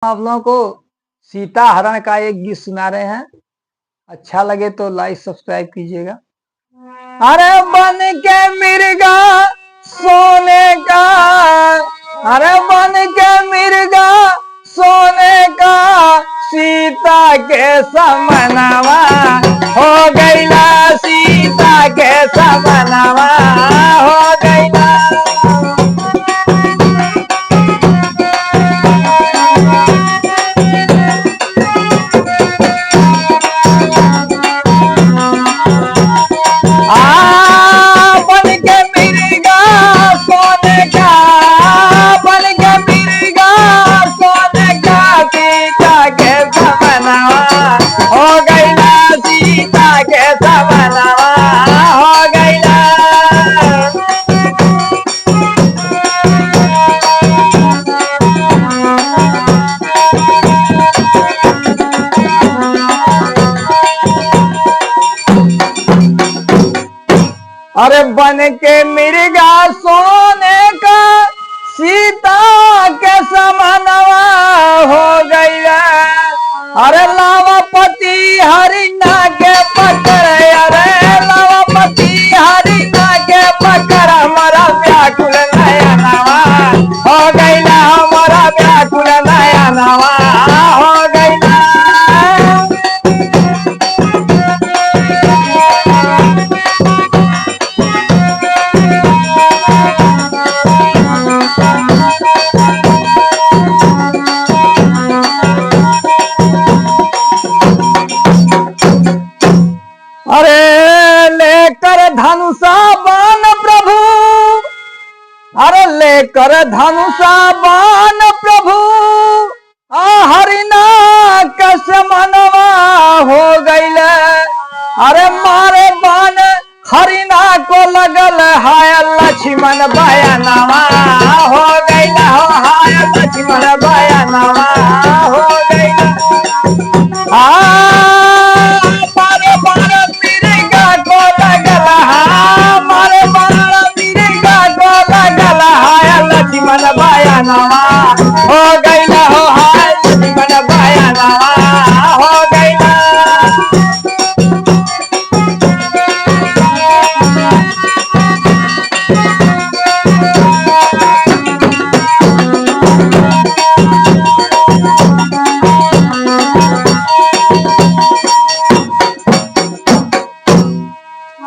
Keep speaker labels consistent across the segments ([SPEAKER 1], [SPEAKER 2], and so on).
[SPEAKER 1] आप लोगों को सीता हरण का एक गीत सुना रहे हैं। अच्छा लगे तो लाइक सब्सक्राइब कीजिएगा। अरे बन के मिर्गा सोने का, अरे बन के मिर्गा सोने का, सीता के समनवा हो गईला, सीता के समनवा हो गईला। अरे बन के मिर्गा सोने का, सीता के समनवा हो गईला। अरे लावापति हरिणा के पकड़, अरे लावापति हरिणा के पकड़, हमारा व्याकुल नया नवा हो गईला, हमारा व्याकुल नया नवा हो गईला। अरे लेकर धनुषा बाण प्रभु, अरे लेकर धनुषा बाण प्रभु, हरिणा का समनवा हो गईला। अरे मारे बाण हरिणा को लगल, हाय लक्ष्मण बयानवा हो गईला, हाय लक्ष्मण बयानवा हो गईला। लक्ष्मण बयानवा हो गईला, हो हाय लक्ष्मण बयानवा हो गईला।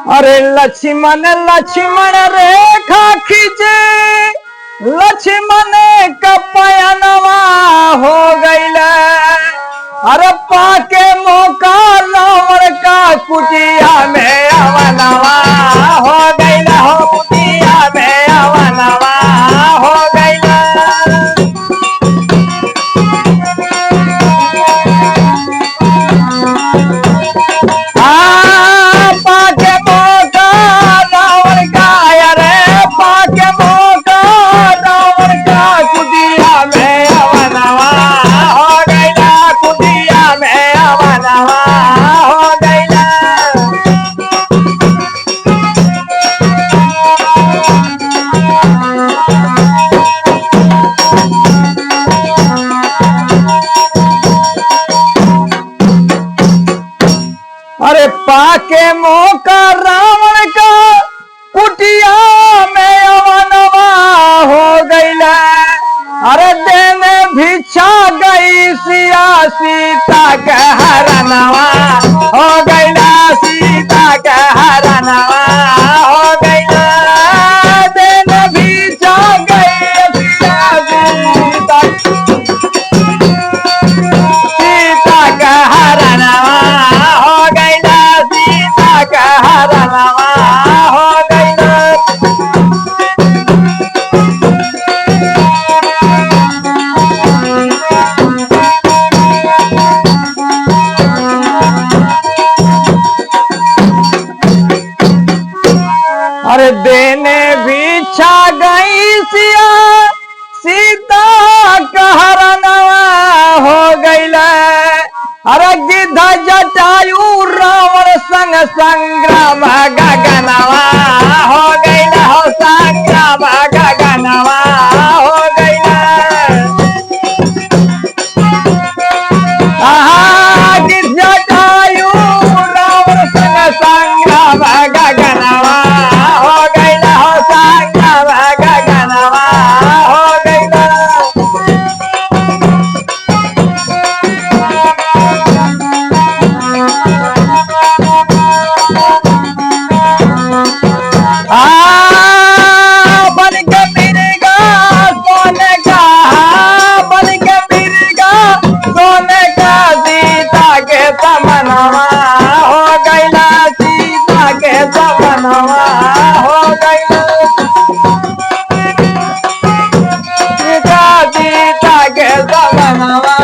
[SPEAKER 1] अरे लक्ष्मण लक्ष्मण रेखा खींचे, लक्ष्मण का पयनवा हो गईला। अरे पाके मौका रावण का कुटिया में अवनवा हो गईला, हो कुटिया में अवनवा हो गईला। पाके मौका रावण का, अरे पाके मौका रावण का कुटिया में अवनवा हो गईला, कुटिया में अवनवा हो गईला। अरे पाके मौका रावण का कुटिया में अवनवा हो गईला। अरे देने भिक्षा गई सिया, सीता के हरनवा हो गईला, सीता के हरनवा हो गईला। देने भिक्षा गई सिया, सीता के हरनवा हो गईला, सीता के हरनवा हो गईला। समनवा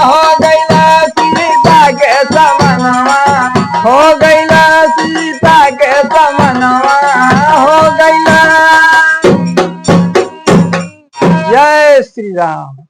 [SPEAKER 1] हो गईला सीता के समनवा हो गईला सीता के समनवा हो गईला। जय श्री राम।